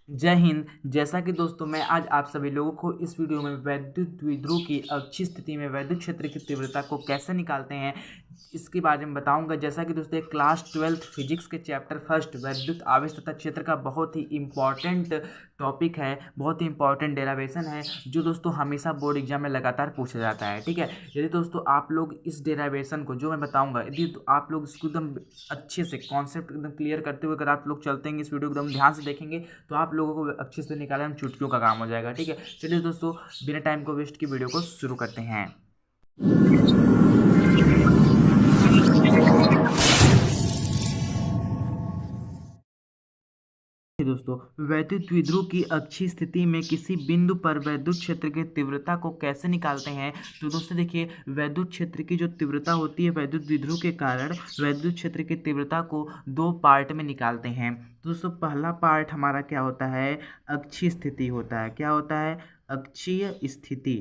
जय हिंद। जैसा कि दोस्तों मैं आज आप सभी लोगों को इस वीडियो में वैद्युत द्विध्रुव की अच्छी स्थिति में वैद्युत क्षेत्र की तीव्रता को कैसे निकालते हैं इसके बारे में बताऊंगा। जैसा कि दोस्तों एक क्लास 12th फिजिक्स के चैप्टर फर्स्ट वैद्युत आवेश तथा क्षेत्र का बहुत ही इंपॉर्टेंट टॉपिक है, बहुत ही इंपॉर्टेंट डेरिवेशन है जो दोस्तों हमेशा बोर्ड एग्जाम में लगातार पूछा जाता है। ठीक है, यदि दोस्तों आप लोग इस डेरिवेशन को जो मैं बताऊंगा यदि तो आप लोग इसको एकदम अच्छे से कॉन्सेप्ट एकदम क्लियर करते हुए अगर आप लोग चलते हैं, इस वीडियो को एकदम ध्यान से देखेंगे तो आप लोगों को अच्छे से निकालने में चुटकियों का काम हो जाएगा। ठीक है, चलिए दोस्तों बिना टाइम को वेस्ट की वीडियो को शुरू करते हैं। दोस्तों वैद्युत द्विध्रुव की अच्छी स्थिति में किसी बिंदु पर वैद्युत क्षेत्र की तीव्रता को कैसे निकालते हैं। तो दोस्तों देखिए, वैद्युत क्षेत्र की जो तीव्रता होती है वैद्युत द्विध्रुव के कारण वैद्युत क्षेत्र की तीव्रता को दो पार्ट में निकालते हैं। तो दोस्तों पहला पार्ट हमारा क्या होता है, अक्षीय स्थिति होता है। क्या होता है, अक्षीय स्थिति।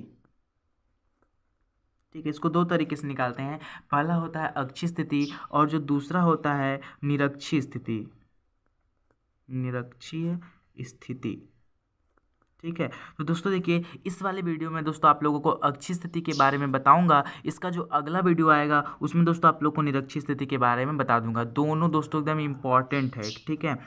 ठीक है, इसको दो तरीके से निकालते हैं, पहला होता है अक्षीय स्थिति और जो दूसरा होता है निरक्षीय स्थिति। निरक्षीय स्थिति। ठीक है, तो दोस्तों देखिए इस वाले वीडियो में दोस्तों आप लोगों को अक्षीय स्थिति के बारे में बताऊंगा। इसका जो अगला वीडियो आएगा उसमें दोस्तों आप लोग को निरक्षीय स्थिति के बारे में बता दूंगा। दोनों दोस्तों एकदम इंपॉर्टेंट है। ठीक है,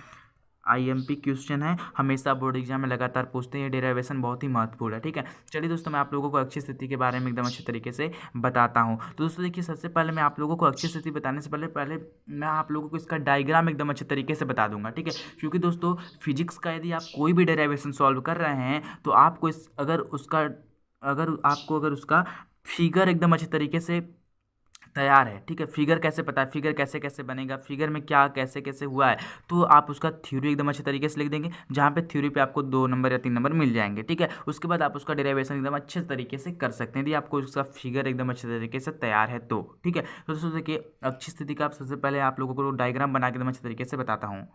आईएमपी क्वेश्चन है, हमेशा बोर्ड एग्जाम में लगातार पूछते हैं, डेरिवेशन बहुत ही महत्वपूर्ण है। ठीक है, चलिए दोस्तों मैं आप लोगों को अक्षीय स्थिति के बारे में एकदम अच्छे तरीके से बताता हूँ। तो दोस्तों देखिए, सबसे पहले मैं आप लोगों को अक्षीय स्थिति बताने से पहले मैं आप लोगों को इसका डायग्राम एकदम अच्छे तरीके से बता दूंगा। ठीक है, क्योंकि दोस्तों फिजिक्स का यदि आप कोई भी डेरिवेशन सॉल्व कर रहे हैं तो आपको अगर उसका फिगर एकदम अच्छे तरीके से तैयार है। ठीक है, फिगर कैसे पता है, फिगर कैसे कैसे बनेगा, फिगर में क्या कैसे कैसे हुआ है, तो आप उसका थ्योरी एकदम अच्छे तरीके से लिख देंगे, जहाँ पे थ्योरी पे आपको 2 नंबर या 3 नंबर मिल जाएंगे। ठीक है, उसके बाद आप उसका डेरिवेशन एकदम अच्छे तरीके से कर सकते हैं यदि आपको उसका फिगर एकदम अच्छे तरीके से तैयार है तो। ठीक है, तो दोस्तों देखिए अच्छी स्थिति का सबसे पहले आप लोगों को डायग्राम बना के एकदम अच्छे तरीके से बताता हूँ।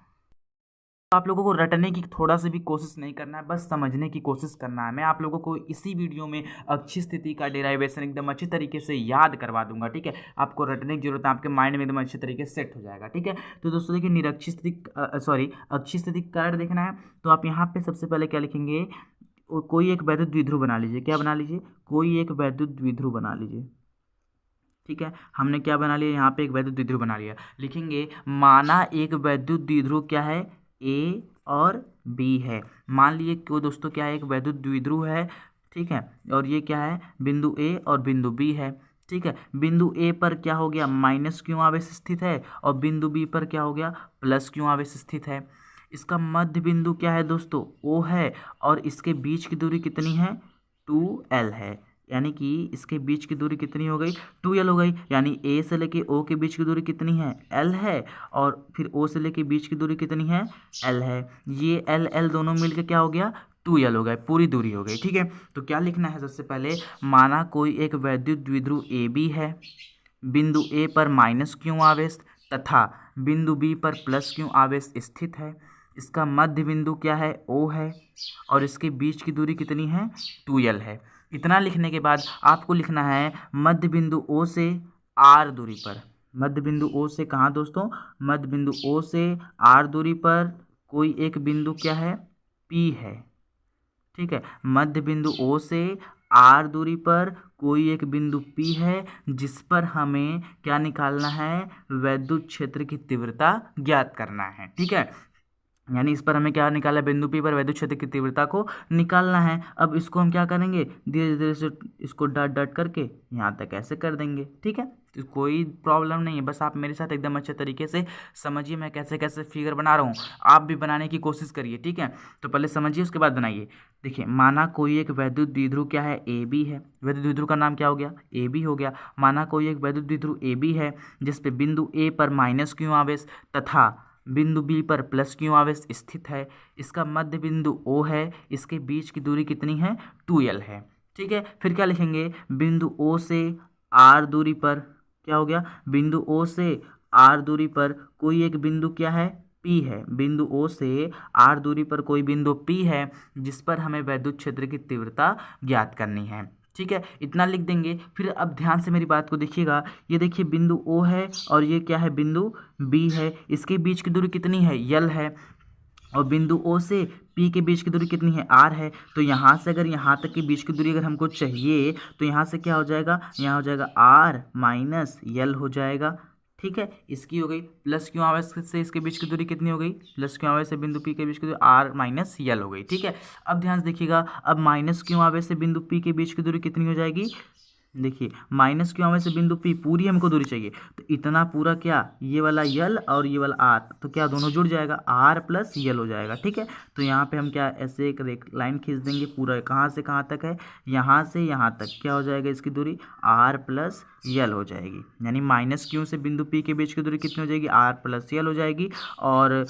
आप लोगों को रटने की थोड़ा सा भी कोशिश नहीं करना है, बस समझने की कोशिश करना है। मैं आप लोगों को इसी वीडियो में अक्षीय स्थिति का डेरिवेशन एकदम अच्छी तरीके से याद करवा दूंगा। ठीक है, आपको रटने की जरूरत है, आपके माइंड में एकदम अच्छे तरीके से सेट हो जाएगा। ठीक है, तो दोस्तों देखिए निरक्षीय स्थिति अक्षीय स्थिति का कार्य देखना है तो आप यहाँ पे सबसे पहले क्या लिखेंगे, कोई एक वैद्युत द्विध्रुव बना लीजिए। क्या बना लीजिए, कोई एक वैद्युत द्विध्रुव बना लीजिए। ठीक है, हमने क्या बना लिया, यहाँ पे एक वैद्युत द्विध्रुव बना लिया। लिखेंगे माना एक वैद्युत द्विध्रुव क्या है, ए और बी है। मान लिए कि दोस्तों क्या है, एक वैद्युत द्विध्रुव है। ठीक है, और ये क्या है, बिंदु ए और बिंदु बी है। ठीक है, बिंदु ए पर क्या हो गया, माइनस क्यों आवेश स्थित है और बिंदु बी पर क्या हो गया, प्लस क्यों आवेश स्थित है। इसका मध्य बिंदु क्या है दोस्तों, ओ है और इसके बीच की दूरी कितनी है, 2l है। यानी कि इसके बीच की दूरी कितनी हो गई, 2l हो गई। यानी ए से लेके ओ के बीच की दूरी कितनी है, l है, और फिर ओ से लेके बीच की दूरी कितनी है, l है। ये l l दोनों मिलकर क्या हो गया, 2l हो गए, पूरी दूरी हो गई। ठीक है, तो क्या लिखना है सबसे पहले, माना कोई एक वैद्युत द्विध्रुव ए बी है, बिंदु ए पर माइनस क्यों आवेश तथा बिंदु बी पर प्लस क्यों आवेश स्थित है। इसका मध्य बिंदु क्या है, ओ है, और इसके बीच की दूरी कितनी है, 2l है। इतना लिखने के बाद आपको लिखना है मध्य बिंदु ओ से आर दूरी पर, मध्य बिंदु ओ से कहाँ दोस्तों, मध्य बिंदु ओ से आर दूरी पर कोई एक बिंदु क्या है, पी है। ठीक है, मध्य बिंदु ओ से आर दूरी पर कोई एक बिंदु पी है जिस पर हमें क्या निकालना है, वैद्युत क्षेत्र की तीव्रता ज्ञात करना है। ठीक है, यानी इस पर हमें क्या निकालना है, बिंदु पी पर वैद्युत क्षेत्र की तीव्रता को निकालना है। अब इसको हम क्या करेंगे, धीरे धीरे से इसको डट डट करके यहाँ तक ऐसे कर देंगे। ठीक है, तो कोई प्रॉब्लम नहीं है, बस आप मेरे साथ एकदम अच्छे तरीके से समझिए मैं कैसे कैसे फिगर बना रहा हूँ, आप भी बनाने की कोशिश करिए। ठीक है, तो पहले समझिए उसके बाद बनाइए। देखिए माना कोई एक वैद्युत द्विध्रुव क्या है, ए बी है। वैद्युत द्विध्रुव का नाम क्या हो गया, ए बी हो गया। माना कोई एक वैद्युत द्विध्रुव ए बी है जिसपे बिंदु ए पर माइनस क्यों आवेश तथा बिंदु बी पर प्लस क्यों आवेश स्थित है। इसका मध्य बिंदु ओ है, इसके बीच की दूरी कितनी है, 2l है। ठीक है, फिर क्या लिखेंगे, बिंदु ओ से आर दूरी पर क्या हो गया, बिंदु ओ से आर दूरी पर कोई एक बिंदु क्या है, पी है। बिंदु ओ से आर दूरी पर कोई बिंदु पी है जिस पर हमें वैद्युत क्षेत्र की तीव्रता ज्ञात करनी है। ठीक है, इतना लिख देंगे। फिर अब ध्यान से मेरी बात को देखिएगा, ये देखिए बिंदु ओ है और ये क्या है, बिंदु बी है। इसके बीच की दूरी कितनी है, यल है। और बिंदु ओ से पी के बीच की दूरी कितनी है, आर है। तो यहाँ से अगर यहाँ तक के बीच की दूरी अगर हमको चाहिए तो यहाँ से क्या हो जाएगा, यहाँ हो जाएगा आर माइनस यल हो जाएगा। ठीक है, इसकी हो गई। प्लस क्यों आवेश से इसके बीच की दूरी कितनी हो गई, प्लस क्यों आवेश से बिंदु पी के बीच की दूरी आर माइनस यल हो गई। ठीक है, अब ध्यान से देखिएगा, अब माइनस क्यों आवेश से बिंदु पी के बीच की दूरी कितनी हो जाएगी, देखिए माइनस क्यों आवेश से बिंदु पी पूरी हमको दूरी चाहिए, तो इतना पूरा क्या, ये वाला यल और ये वाला आर, तो क्या दोनों जुड़ जाएगा, आर प्लस यल हो जाएगा। ठीक है, तो यहाँ पे हम क्या ऐसे एक लाइन खींच देंगे, पूरा कहाँ से कहाँ तक है, यहाँ से यहाँ तक क्या हो जाएगा, इसकी दूरी आर प्लस यल हो जाएगी। यानी माइनस क्यों से बिंदु पी के बीच की दूरी कितनी हो जाएगी, आर प्लस यल हो जाएगी। और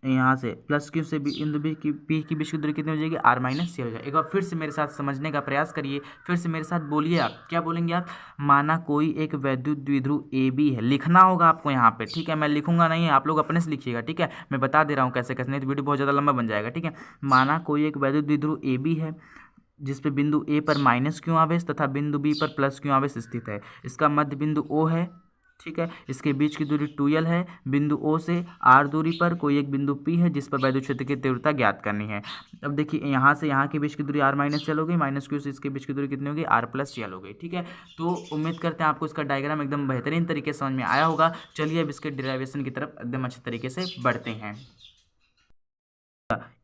यहाँ से प्लस क्यू से बिंदु पी की बीच की दूरी कितनी हो जाएगी, आर माइनस यल हो जाएगी। एक बार फिर से मेरे साथ समझने का प्रयास करिए, फिर से मेरे साथ बोलिए। आप क्या बोलेंगे, आप माना कोई एक वैद्युत द्विध्रुव ए बी है, लिखना होगा आपको यहाँ पे। ठीक है, मैं लिखूंगा नहीं, आप लोग अपने से लिखिएगा। ठीक है, मैं बता दे रहा हूँ कैसे कैसे, नहीं तो वीडियो बहुत ज़्यादा लंबा बन जाएगा। ठीक है, माना कोई एक वैद्युत द्विध्रुव ए बी है जिस पे बिंदु ए पर माइनस क्यू आवेश तथा बिंदु बी पर प्लस क्यू आवेश स्थित है। इसका मध्य बिंदु ओ है। ठीक है, इसके बीच की दूरी 2l है। बिंदु ओ से r दूरी पर कोई एक बिंदु P है जिस पर वैद्युत क्षेत्र की तीव्रता ज्ञात करनी है। अब देखिए यहाँ से यहाँ के बीच की दूरी r माइनस यल हो गई, माइनस क्यू से इसके बीच की दूरी कितनी हो गई, r प्लस यल हो गई। ठीक है, तो उम्मीद करते हैं आपको इसका डायग्राम एकदम बेहतरीन तरीके से समझ में आया होगा। चलिए अब इसके डिराइवेशन की तरफ एकदम अच्छे तरीके से बढ़ते हैं।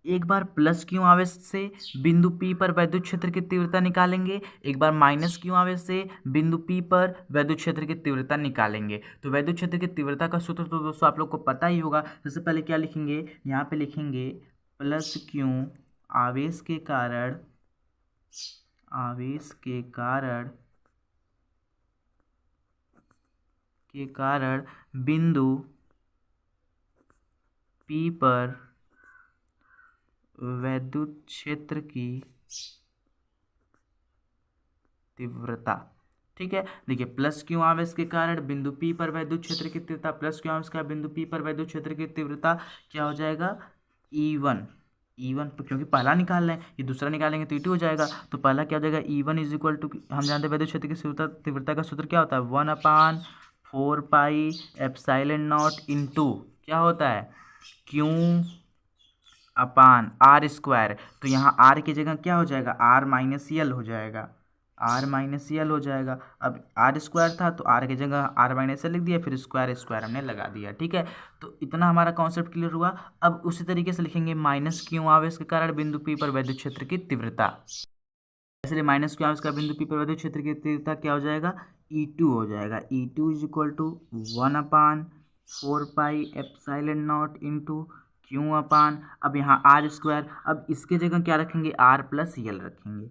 एक बार प्लस क्यू आवेश से बिंदु P पर वैद्युत क्षेत्र की तीव्रता निकालेंगे, एक बार माइनस क्यू आवेश से बिंदु P पर वैद्युत क्षेत्र की तीव्रता निकालेंगे। तो वैद्युत क्षेत्र की तीव्रता का सूत्र तो दोस्तों आप लोग को पता ही होगा। सबसे पहले क्या लिखेंगे, यहाँ पे लिखेंगे प्लस क्यू आवेश के कारण बिंदु P पर वैद्युत क्षेत्र की तीव्रता। ठीक है, देखिए प्लस क्यू आवेश के कारण बिंदु P पर वैद्युत क्षेत्र की तीव्रता, प्लस क्यू आवेश का बिंदु P पर वैद्युत क्षेत्र की तीव्रता क्या हो जाएगा, E1। क्योंकि पहला निकाल रहे हैं, ये दूसरा निकालेंगे तो E2 हो जाएगा। तो पहला क्या हो जाएगा, E1 इज इक्वल टू, हम जानते हैं वैद्युत क्षेत्र की तीव्रता का सूत्र क्या होता है, 1/4 पाई एप्सिलॉन नॉट इंटू क्या होता है, क्यू अपान आर स्क्वायर। तो यहाँ आर की जगह क्या हो जाएगा, आर माइनस यल हो जाएगा, आर माइनस यल हो जाएगा। अब आर स्क्वायर था तो आर की जगह आर माइनस यल लिख दिया, फिर स्क्वायर स्क्वायर हमने लगा दिया। ठीक है, तो इतना हमारा कॉन्सेप्ट क्लियर हुआ। अब उसी तरीके से लिखेंगे माइनस क्यू आवेश के कारण बिंदु पी पर वैद्युत क्षेत्र की तीव्रता, इसलिए माइनस क्यू आवेश का बिंदु पी पर वैद्युत क्षेत्र की तीव्रता क्या हो जाएगा, E2 हो जाएगा। E2 is equal to 1/4 pi epsilon naught into q upon, अब यहाँ आर स्क्वायर, अब इसके जगह क्या रखेंगे, आर प्लस यल रखेंगे।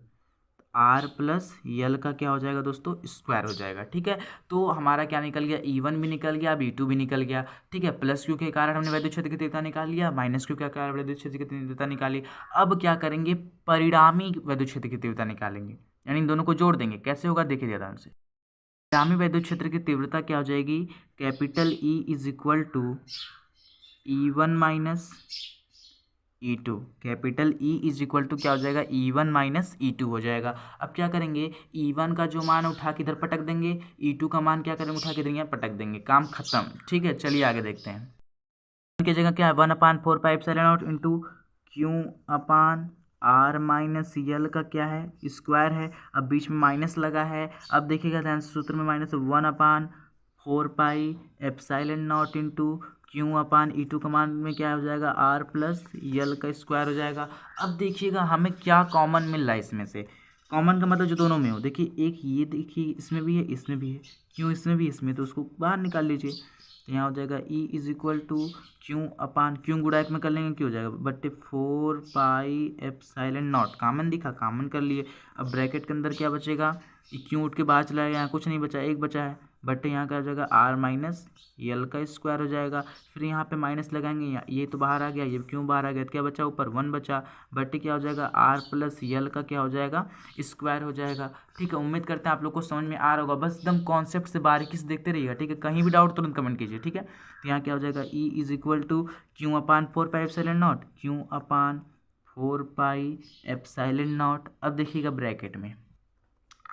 आर प्लस यल का क्या हो जाएगा दोस्तों, स्क्वायर हो जाएगा। ठीक है, तो हमारा क्या निकल गया, E1 भी निकल गया, अब E2 भी निकल गया। ठीक है, प्लस क्यू के कारण हमने वैद्युत क्षेत्र की तीव्रता निकाल लिया, माइनस क्यू के कारण वैद्युत क्षेत्र की तीव्रता निकाली। अब क्या करेंगे, परिणामी वैद्युत क्षेत्र की तीव्रता निकालेंगे, यानी इन दोनों को जोड़ देंगे। कैसे होगा देखिए ध्यान से, परिणामी वैद्युत क्षेत्र की तीव्रता क्या हो जाएगी, capital E is equal to E1 minus E2, capital E is equal to क्या हो जाएगा, E1 माइनस E2 हो जाएगा। अब क्या करेंगे, E1 का जो मान उठा के इधर पटक देंगे, E2 का मान क्या करेंगे, उठा के देंगे पटक देंगे, काम खत्म। ठीक है, चलिए आगे देखते हैं। की जगह क्या है, 1/4 pi epsilon naught into q upon r minus l का क्या है, स्क्वायर है। अब बीच में माइनस लगा है, अब देखिएगा ध्यान से, सूत्र में minus 1/4 pi epsilon naught into q अपान E2 का मान में क्या हो जाएगा, आर प्लस यल का स्क्वायर हो जाएगा। अब देखिएगा हमें क्या कॉमन मिल रहा है इसमें से, कॉमन का मतलब जो दोनों में हो। देखिए एक ये, देखिए इसमें भी है, इसमें भी है, क्यों इसमें भी, इसमें, तो उसको बाहर निकाल लीजिए। तो यहाँ हो जाएगा E is equal to Q upon, क्यों गुणा एक में कर लेंगे क्यों हो जाएगा, बटे 4 पाई एप्सिलॉन नॉट, कॉमन दिखा, कॉमन कर लिए। अब ब्रैकेट के अंदर क्या बचेगा, क्यों उठ के बाहर चला गया, यहाँ कुछ नहीं बचा, एक बचा है, बटे यहाँ क्या हो जाएगा, आर माइनस यल का स्क्वायर हो जाएगा। फिर यहाँ पे माइनस लगाएंगे, यहाँ ये तो बाहर आ गया, ये क्यों बाहर आ गया, तो क्या बचा, ऊपर 1 बचा, बटे क्या हो जाएगा, आर प्लस यल का क्या हो जाएगा, स्क्वायर हो जाएगा। ठीक है, उम्मीद करते हैं आप लोग को समझ में आ रहा होगा। बस एकदम कॉन्सेप्ट से बारीकी से देखते रहिएगा। ठीक है, कहीं भी डाउट तुरंत कमेंट कीजिए। ठीक है, तो यहाँ क्या हो जाएगा, E is equal to Q upon 4 pi epsilon nought, Q upon 4 pi epsilon nought. अब देखिएगा ब्रैकेट में,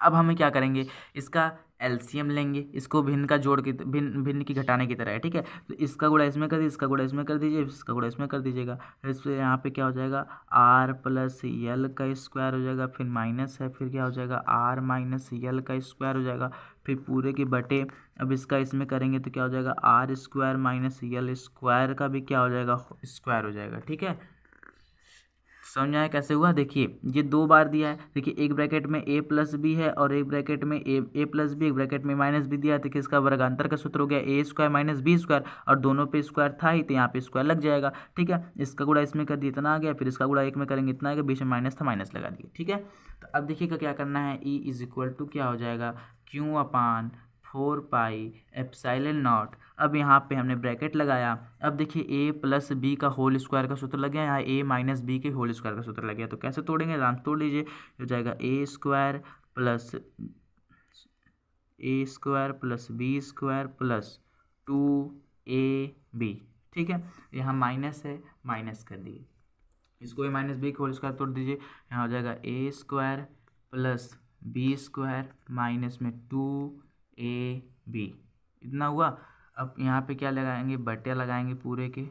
अब हमें क्या करेंगे, इसका एलसीएम लेंगे, इसको भिन्न का जोड़ की भिन्न भिन्न की घटाने की तरह है, ठीक है। तो इसका गुणा इसमें कर दीजिए, इसका गुणा इसमें कर दीजिए, इसका गुणा इसमें कर दीजिएगा। इससे यहाँ पे क्या हो जाएगा, आर प्लस यल का स्क्वायर हो जाएगा, फिर माइनस है, फिर क्या हो जाएगा आर माइनस यल का स्क्वायर हो जाएगा, फिर पूरे के बटे। अब इसका इसमें करेंगे तो क्या हो जाएगा, R square minus L square का भी क्या हो जाएगा, स्क्वायर हो जाएगा, ठीक है। समझ आया कैसे हुआ। देखिए ये 2 बार दिया है, देखिए एक ब्रैकेट में a प्लस बी है और एक ब्रैकेट में ए प्लस बी, एक ब्रैकेट में माइनस बी दिया है। देखिए इसका वर्गांतर का सूत्र हो गया ए स्क्वायर माइनस बी स्क्वायर, और दोनों पे स्क्वायर था ही तो यहाँ पे स्क्वायर लग जाएगा, ठीक है। इसका गुणा इसमें कर दिया इतना आ गया, फिर इसका गुणा एक में करेंगे इतना आ गया, बीच में माइनस था माइनस लगा दिए, ठीक है। तो अब देखिएगा क्या करना है, ई इज इक्वल टू क्या हो जाएगा, Q upon 4 pi epsilon not. अब यहाँ पे हमने ब्रैकेट लगाया, अब देखिए ए प्लस बी का होल स्क्वायर का सूत्र लग गया, यहाँ ए माइनस बी के होल स्क्वायर का सूत्र लग गया। तो कैसे तोड़ेंगे, आराम से तोड़ लीजिए, हो जाएगा a square plus b square plus 2ab, ठीक है। यहाँ माइनस है, माइनस कर दिए, इसको ए माइनस बी के होल स्क्वायर तोड़ दीजिए, यहाँ हो जाएगा a square plus b square minus में 2ab, इतना हुआ। अब यहाँ पे क्या लगाएंगे, बटे लगाएंगे पूरे के,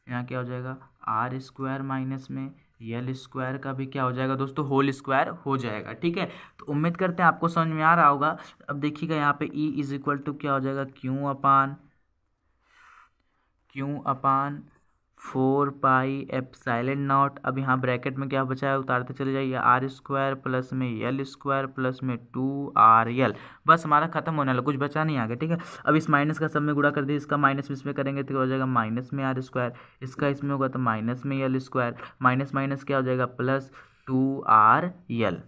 यहाँ क्या हो जाएगा आर स्क्वायर माइनस में यल स्क्वायर का भी क्या हो जाएगा दोस्तों, होल स्क्वायर हो जाएगा, ठीक है। तो उम्मीद करते हैं आपको समझ में आ रहा होगा। अब देखिएगा यहाँ पे ई इज इक्वल टू क्या हो जाएगा, Q upon 4 pi epsilon not. अब यहाँ ब्रैकेट में क्या बचा है, उतारते चले जाइए, आर स्क्वायर प्लस में यल स्क्वायर प्लस में 2RL, बस हमारा खत्म होने वाला, कुछ बचा नहीं आगे, ठीक है। अब इस माइनस का सब में गुणा कर दिए, इसका माइनस में इसमें करेंगे तो हो जाएगा माइनस में आर स्क्वायर, इसका इसमें होगा तो माइनस में यल स्क्वायर, माइनस माइनस क्या हो जाएगा प्लस 2RL,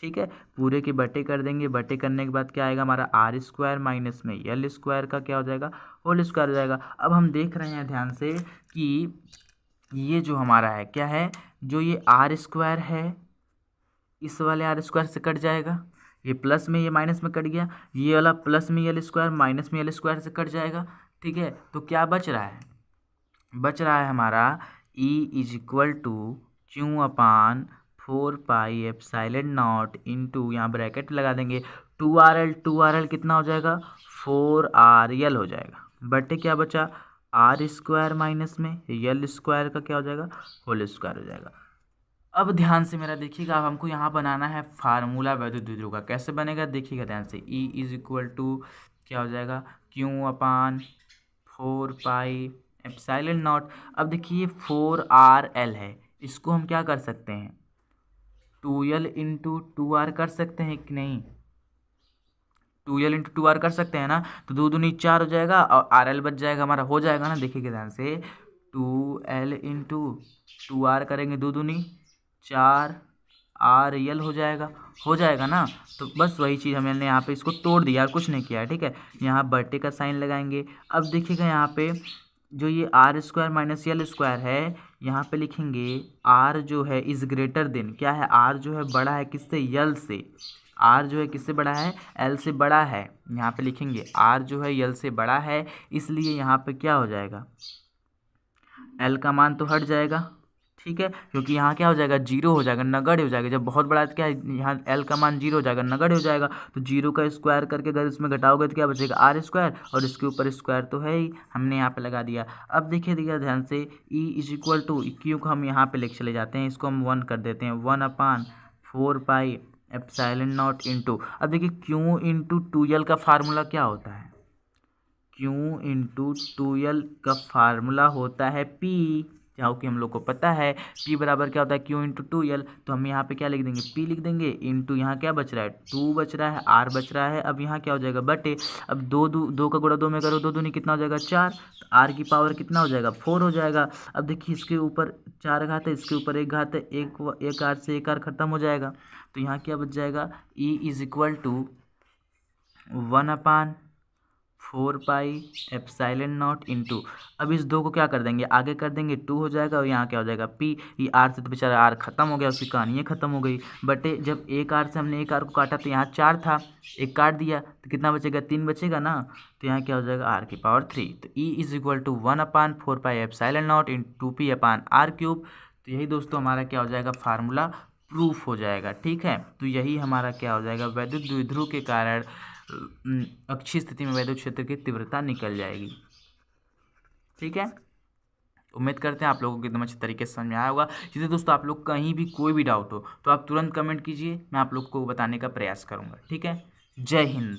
ठीक है। पूरे के बटे कर देंगे, बटे करने के बाद क्या आएगा हमारा आर स्क्वायर माइनस में यल स्क्वायर का क्या हो जाएगा, होल स्क्वायर हो जाएगा। अब हम देख रहे हैं ध्यान से कि ये जो हमारा है क्या है, जो ये आर स्क्वायर है इस वाले आर स्क्वायर से कट जाएगा, ये प्लस में ये माइनस में कट गया, ये वाला प्लस में यल स्क्वायर माइनस में यल स्क्वायर से कट जाएगा, ठीक है। तो क्या बच रहा है, बच रहा है हमारा E is equal to Q upon 4 pi epsilon nought into, यहाँ ब्रैकेट लगा देंगे, 2RL कितना हो जाएगा 4RL हो जाएगा, बटे क्या बचा आर स्क्वायर माइनस में यल स्क्वायर का क्या हो जाएगा, होल स्क्वायर हो जाएगा। अब ध्यान से मेरा देखिएगा, अब हमको यहाँ बनाना है फार्मूला वैद्युत द्विध्रुव का। कैसे बनेगा देखिएगा ध्यान से, ई इज इक्वल टू क्या हो जाएगा, Q upon 4 pi epsilon not. अब देखिए 4RL है, इसको हम क्या कर सकते हैं, 2L इंटू 2R कर सकते हैं कि नहीं, 2L इंटू 2R कर सकते हैं ना। तो 2 दूनी 4 हो जाएगा और RL बच जाएगा हमारा, हो जाएगा ना। देखिएगा ध्यान से, 2L इंटू 2R करेंगे, 2 दूनी 4RL हो जाएगा ना। तो बस वही चीज़ हमने यहाँ पे इसको तोड़ दिया, कुछ नहीं किया है, ठीक है। यहाँ बटे का साइन लगाएंगे। अब देखिएगा यहाँ पे जो ये R square minus L square है, यहाँ पे लिखेंगे आर जो है इज ग्रेटर देन, क्या है आर जो है बड़ा है किससे, यल से, आर जो है किससे बड़ा है, एल से बड़ा है। यहाँ पे लिखेंगे आर जो है यल से बड़ा है, इसलिए यहाँ पे क्या हो जाएगा, एल का मान तो हट जाएगा, ठीक है, क्योंकि यहाँ क्या हो जाएगा, जीरो हो जाएगा, नगण्य हो जाएगा। जब बहुत बड़ा है तो क्या है, यहाँ एल का मान जीरो हो जाएगा, नगण्य हो जाएगा। तो जीरो का स्क्वायर करके अगर इसमें घटाओगे तो क्या बचेगा, आर स्क्वायर, और इसके ऊपर स्क्वायर तो है ही, हमने यहाँ पे लगा दिया। अब देखिए ध्यान से, E is equal to Q को हम यहाँ पे लेके चले जाते हैं, इसको हम 1 कर देते हैं, 1 upon 4 pi epsilon nought into. अब देखिए क्यू इंटू 2L का फार्मूला क्या होता है, क्यू इंटू 2L का फार्मूला होता है पी, जहाँ कि हम लोग को पता है P बराबर क्या होता है, Q इंटू 2L। तो हम यहाँ पे क्या लिख देंगे, P लिख देंगे, इंटू यहाँ क्या बच रहा है 2 बच रहा है, R बच रहा है। अब यहाँ क्या हो जाएगा, बटे, अब 2 का गुणा 2 में करो, 2 दूनी कितना हो जाएगा 4, तो R की पावर कितना हो जाएगा 4 हो जाएगा। अब देखिए इसके ऊपर 4 घात है, इसके ऊपर 1 घात है, एक R से एक R खत्म हो जाएगा। तो यहाँ क्या बच जाएगा, E is equal to 1 upon 4 pi epsilon nought into, अब इस 2 को क्या कर देंगे, आगे कर देंगे 2 हो जाएगा, और यहाँ क्या हो जाएगा P, ये R से तो बेचारा R खत्म हो गया, उसकी कहानी खत्म हो गई। बटे जब एक R से हमने एक R को काटा तो यहाँ 4 था, एक काट दिया तो कितना बचेगा, 3 बचेगा ना। तो यहाँ क्या हो जाएगा R की पावर 3। तो E is equal to 1 upon 4 pi epsilon nought into 2P upon R cube. तो यही दोस्तों हमारा क्या हो जाएगा, फार्मूला प्रूफ हो जाएगा, ठीक है। तो यही हमारा क्या हो जाएगा, वैद्युत द्विध्रुव के कारण अक्षीय स्थिति में वैद्युत क्षेत्र की तीव्रता निकल जाएगी। ठीक है, उम्मीद करते हैं आप लोगों को एकदम अच्छे तरीके से समझ में आया होगा। जिससे दोस्तों आप लोग कहीं भी कोई भी डाउट हो तो आप तुरंत कमेंट कीजिए, मैं आप लोग को बताने का प्रयास करूँगा। ठीक है, जय हिंद।